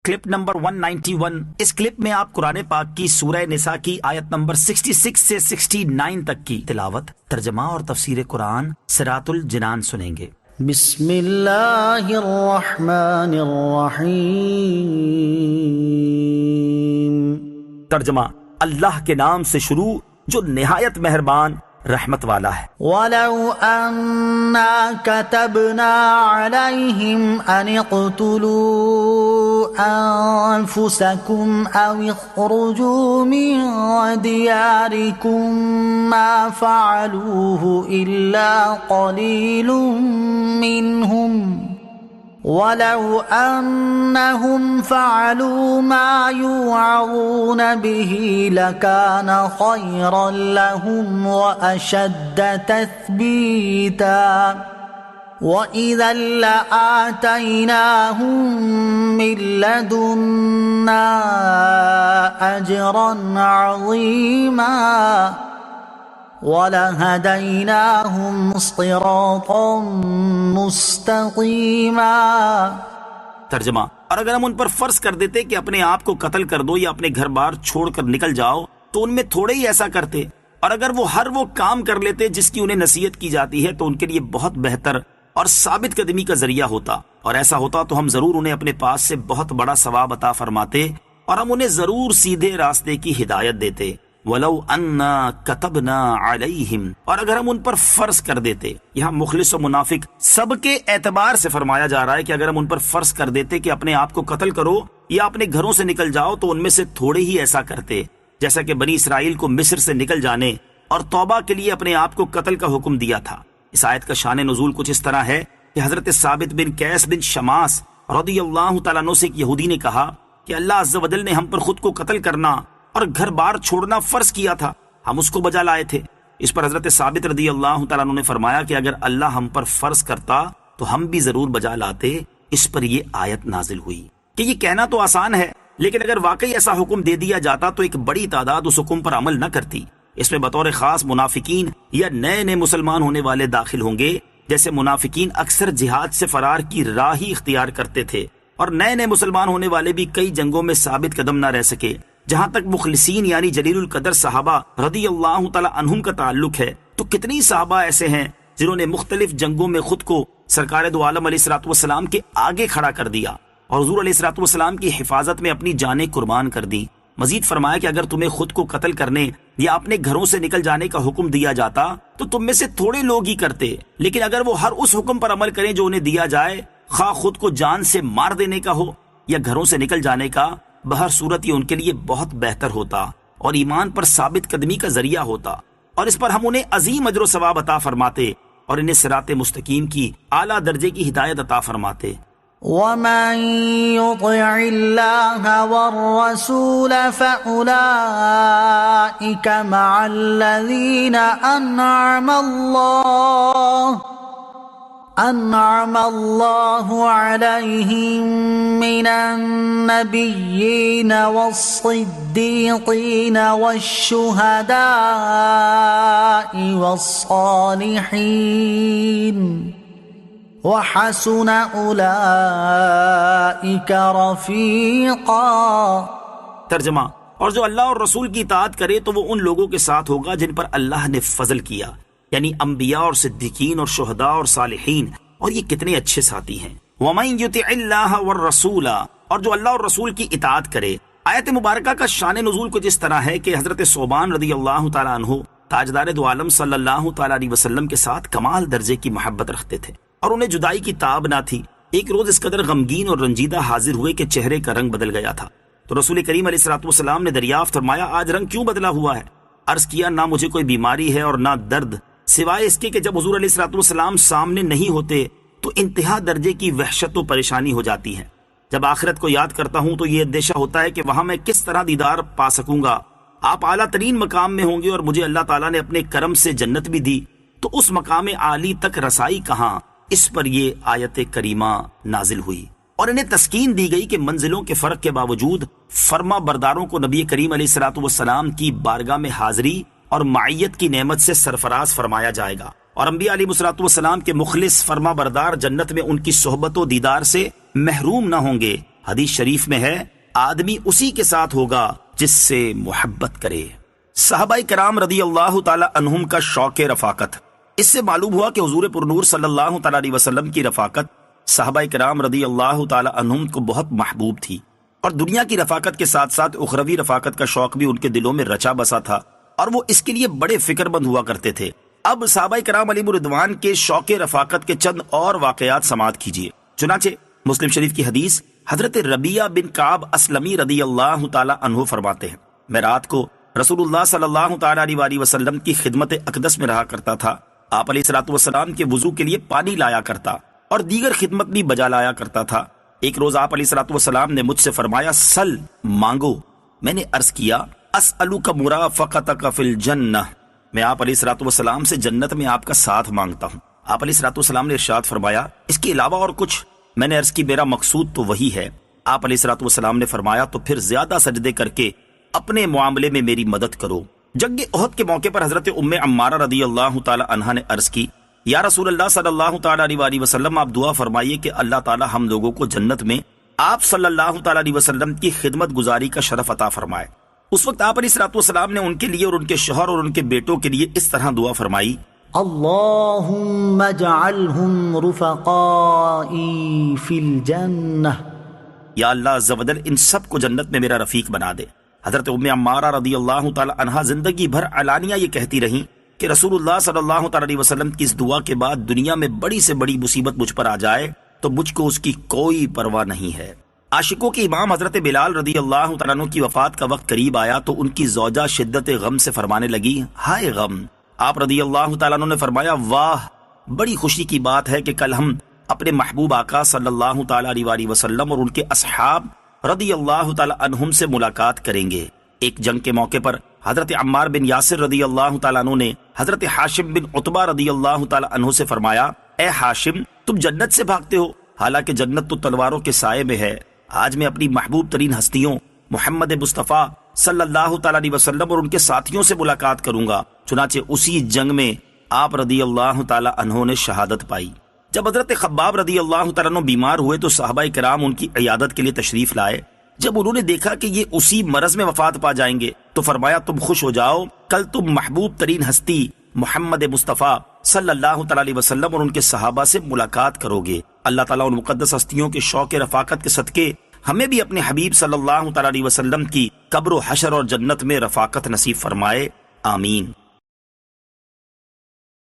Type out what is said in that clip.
Clip number 191۔ اس clip میں آپ قرآن پاک کی سورہ نساء کی آیت نمبر 66 سے 69 تک کی تلاوت، ترجمہ اور تفسیر قرآن صراط الجنان سنیں گے۔ بسم اللہ الرحمن الرحیم۔ ترجمہ، اللہ کے نام سے شروع جو نہایت مہربان رحمت والا ہے۔ وَلَوْ أَنَّا كَتَبْنَا عَلَيْهِمْ أَنِ اقْتُلُوا أَنفُسَكُمْ أَوِ اخْرُجُوا مِنْ دِيَارِكُمْ مَا فَعَلُوهُ إِلَّا قَلِيلٌ مِّنْهُمْ وَلَوْ أَنَّهُمْ فَعَلُوا مَا يُوعظُونَ بِهِ لَكَانَ خَيْرًا لَهُمْ وَأَشَدَّ تَثْبِيتًا وَإِذًا لَّآتَيْنَاهُم مِّن لَّدُنَّا أَجْرًا عَظِيمًا وَلَهَدَيْنَاهُمْ صِرَاطًا مُسْتَقِيمًا۔ ترجمہ، اور اگر ہم ان پر فرض کر دیتے کہ اپنے آپ کو قتل کر دو یا اپنے گھر بار چھوڑ کر نکل جاؤ تو ان میں تھوڑے ہی ایسا کرتے، اور اگر وہ ہر وہ کام کر لیتے جس کی انہیں نصیحت کی جاتی ہے تو ان کے لیے بہت بہتر اور ثابت قدمی کا ذریعہ ہوتا، اور ایسا ہوتا تو ہم ضرور انہیں اپنے پاس سے بہت بڑا ثواب عطا فرماتے اور ہم انہیں ضرور سیدھے راستے کی ہدایت دیتے۔ وَلَوْ أَنَّا كَتَبْنَا عَلَيْهِمْ، اور اگر ہم ان پر فرض کر دیتے، یہاں مخلص و منافق سب کے اعتبار سے فرمایا جا رہا ہے کہ اگر ہم ان پر فرض کر دیتے کہ اپنے آپ کو قتل کرو یا اپنے گھروں سے نکل جاؤ تو ان میں سے تھوڑے ہی ایسا کرتے، جیسا کہ بنی اسرائیل کو مصر سے نکل جانے اور توبہ کے لیے اپنے آپ کو قتل کا حکم دیا تھا۔ اس آیت کا شان نزول کچھ اس طرح ہے کہ حضرت ثابت بن قیس بن شماس رضی اللہ تعالیٰ عنہ سے ایک یہودی نے کہا کہ اللہ عز و جل نے ہم پر خود کو قتل کرنا اور گھر بار چھوڑنا فرض کیا تھا، ہم اس کو بجا لائے تھے۔ اس پر حضرت ثابت رضی اللہ تعالیٰ عنہ نے فرمایا کہ اگر اللہ ہم پر فرض کرتا تو ہم بھی ضرور بجا لاتے۔ اس پر یہ آیت نازل ہوئی کہ یہ کہنا تو آسان ہے، لیکن اگر واقعی ایسا حکم دے دیا جاتا تو ایک بڑی تعداد اس حکم پر عمل نہ کرتی۔ اس میں بطور خاص منافقین یا نئے نئے مسلمان ہونے والے داخل ہوں گے، جیسے منافقین اکثر جہاد سے فرار کی راہ ہی اختیار کرتے تھے، اور نئے نئے مسلمان ہونے والے بھی کئی جنگوں میں ثابت قدم نہ رہ سکے۔ جہاں تک مخلصین یعنی جلیل القدر صحابہ رضی اللہ تعالی عنہم کا تعلق ہے تو کتنی صحابہ ایسے ہیں جنہوں نے مختلف جنگوں میں خود کو سرکار دو عالم علیہ الصلوۃ والسلام کے آگے کھڑا کر دیا اور حضور علیہ الصلوۃ والسلام کی حفاظت میں اپنی جانیں قربان کر دی۔ مزید فرمایا کہ اگر تمہیں خود کو قتل کرنے یا اپنے گھروں سے نکل جانے کا حکم دیا جاتا تو تم میں سے تھوڑے لوگ ہی کرتے، لیکن اگر وہ ہر اس حکم پر عمل کریں جو انہیں دیا جائے، خواہ خود کو جان سے مار دینے کا ہو یا گھروں سے نکل جانے کا، بہر صورت یہ ان کے لیے بہت بہتر ہوتا اور ایمان پر ثابت قدمی کا ذریعہ ہوتا، اور اس پر ہم انہیں عظیم اجر و ثواب عطا فرماتے اور انہیں صراط مستقیم کی اعلیٰ درجے کی ہدایت عطا فرماتے۔ وَمَن يُطِعِ اللَّهَ وَالرَّسُولَ فَأُولَئِكَ مَعَ الَّذِينَ أنعم الله عليهم من النبيين والصديقين والشهداء والصالحين وحسن أولئك رفيقا۔ ترجمہ، اور جو اللہ اور رسول کی اطاعت کرے تو وہ ان لوگوں کے ساتھ ہوگا جن پر اللہ نے فضل کیا، یعنی انبیاء اور صدیقین اور شہداء اور صالحین، اور یہ کتنے اچھے ساتھی ہیں۔ وَمَن يُطِعِ اللَّهَ وَالرَّسُولَ، اور جو اللہ اور رسول کی اطاعت کرے۔ آیت مبارکہ کا شان نزول کچھ اس طرح ہے کہ حضرت ثوبان رضی اللہ تعالیٰ عنہ تاجدار دو عالم صلی اللہ تعالیٰ علیہ وسلم کے ساتھ کمال درجے کی محبت رکھتے تھے اور انہیں جدائی کی تاب نہ تھی۔ ایک روز اس قدر غمگین اور رنجیدہ حاضر ہوئے کہ چہرے کا رنگ بدل گیا تھا، تو رسول کریم علیہ الصلوۃ والسلام نے دریافت فرمایا، آج رنگ کیوں بدلا ہوا ہے؟ عرض کیا، نہ مجھے کوئی بیماری ہے اور نہ درد، سوائے اس کے کہ جب حضور علیہ الصلوۃ والسلام سامنے نہیں ہوتے تو انتہا درجے کی وحشت و پریشانی ہو جاتی ہے۔ جب آخرت کو یاد کرتا ہوں تو یہ اندیشہ ہوتا ہے کہ وہاں میں کس طرح دیدار پا سکوں گا۔ آپ اعلیٰ ترین مقام میں ہوں گے اور مجھے اللہ تعالیٰ نے اپنے کرم سے جنت بھی دی، تو اس مقام عالی تک رسائی کہاں؟ اس پر یہ آیت کریمہ نازل ہوئی اور انہیں تسکین دی گئی کہ منزلوں کے فرق کے باوجود فرما برداروں کو نبی کریم علیہ الصلوۃ والسلام کی بارگاہ میں حاضری اور معیت کی نعمت سے سرفراز فرمایا جائے گا، اور انبیاء علیہ الصلوۃ والسلام کے مخلص فرما بردار جنت میں ان کی صحبت و دیدار سے محروم نہ ہوں گے، حدیث شریف میں ہے آدمی اسی کے ساتھ ہوگا جس سے محبت کرے۔ صحابہ کرام رضی اللہ تعالی عنہم کا شوق رفاقت، اس سے معلوم ہوا کہ حضور پرنور صلی اللہ تعالی علیہ وسلم کی رفاقت صحابہ کرام رضی اللہ تعالی عنہم کو بہت محبوب تھی، اور دنیا کی رفاقت کے ساتھ ساتھ اخروی رفاقت کا شوق بھی ان کے دلوں میں رچا بسا تھا، اور وہ اس کے لیے بڑے فکر مند ہوا کرتے تھے۔ اب صحابہ کرام علیہم رضوان کے شوق رفاقت کے چند اور واقعات سماعت کیجیے۔ چنانچہ مسلم شریف کی حدیث، حضرت ربیعہ بن کعب اسلمی رضی اللہ تعالی عنہ فرماتے ہیں، میں رات کو رسول اللہ صلی اللہ تعالی علیہ وسلم کی خدمت اقدس میں رہا کرتا تھا۔ آپ علیہ الصلوۃ والسلام کے وضو کے لیے پانی لایا کرتا اور دیگر خدمت بھی بجا لایا کرتا تھا۔ ایک روز آپ علیہ الصلوۃ والسلام نے مجھ سے فرمایا سل، مانگو۔ میں نے عرض کیا اسألک مرافقتک فی الجنہ، میں آپ علیہ الصلوۃ والسلام سے جنت میں آپ کا ساتھ مانگتا ہوں۔ آپ علیہ الصلوۃ والسلام نے ارشاد فرمایا اس کے علاوہ اور کچھ؟ میں نے عرض کی میرا مقصود تو وہی ہے۔ آپ علیہ الصلوۃ والسلام نے فرمایا تو پھر زیادہ سجدے کر کے اپنے معاملے میں میری مدد کرو۔ جنگ احد کے موقع پر حضرت ام عمارہ رضی اللہ تعالی عنہا نے عرض کی یا رسول اللہ صلی اللہ تعالی علیہ وسلم، آپ دعا فرمائیے کہ اللہ تعالی ہم لوگوں کو جنت میں آپ صلی اللہ تعالی علیہ وسلم کی خدمت گزاری کا شرف عطا فرمائے۔ اس وقت آپ علیہ الصلوۃ والسلام نے ان کے لیے اور ان کے شوہر اور ان کے بیٹوں کے لیے اس طرح دعا فرمائی، اللهم اجعلهم رفقائي في الجنة، یا اللہ عز و جل ان سب کو جنت میں میرا رفیق بنا دے۔ حضرت ام عمارہ رضی اللہ تعالی عنہا زندگی بھر علانیہ یہ کہتی رہیں کہ رسول اللہ صلی اللہ تعالی علیہ وسلم کی اس دعا کے بعد دنیا میں بڑی سے بڑی مصیبت مجھ پر آ جائے تو مجھ کو اس کی کوئی پرواہ نہیں ہے۔ عاشقوں کے امام حضرت بلال رضی اللہ تعالیٰ عنہ کی وفات کا وقت قریب آیا تو ان کی زوجہ شدت غم سے فرمانے لگی ہائے غم۔ آپ رضی اللہ تعالیٰ عنہ نے فرمایا واہ، بڑی خوشی کی بات ہے کہ کل ہم اپنے محبوب آقا صلی اللہ تعالیٰ علیہ وسلم اور ان کے اصحاب رضی اللہ تعالیٰ عنہم سے ملاقات کریں گے۔ ایک جنگ کے موقع پر حضرت عمار بن یاسر رضی اللہ تعالیٰ عنہ نے حضرت ہاشم بن عتبہ رضی اللہ تعالیٰ عنہ سے فرمایا اے ہاشم، تم جنت سے بھاگتے ہو، حالانکہ جنت تو تلواروں کے سائے میں ہے۔ آج میں اپنی محبوب ترین ہستیوں محمد مصطفیٰ صلی اللہ تعالیٰ علیہ وسلم اور ان کے ساتھیوں سے ملاقات کروں گا۔ چنانچہ اسی جنگ میں آپ رضی اللہ تعالیٰ عنہ نے شہادت پائی۔ جب حضرت خباب رضی اللہ تعالیٰ عنہ بیمار ہوئے تو صحابہ کرام ان کی عیادت کے لیے تشریف لائے۔ جب انہوں نے دیکھا کہ یہ اسی مرض میں وفات پا جائیں گے تو فرمایا تم خوش ہو جاؤ، کل تم محبوب ترین ہستی محمد مصطفیٰ صلی اللہ تعالیٰ علیہ وسلم اور ان کے صحابہ سے ملاقات کرو گے۔ اللہ تعالیٰ ان مقدس ہستیوں کے شوق رفاقت کے صدقے ہمیں بھی اپنے حبیب صلی اللہ تعالیٰ علیہ وسلم کی قبر و حشر اور جنت میں رفاقت نصیب فرمائے، آمین۔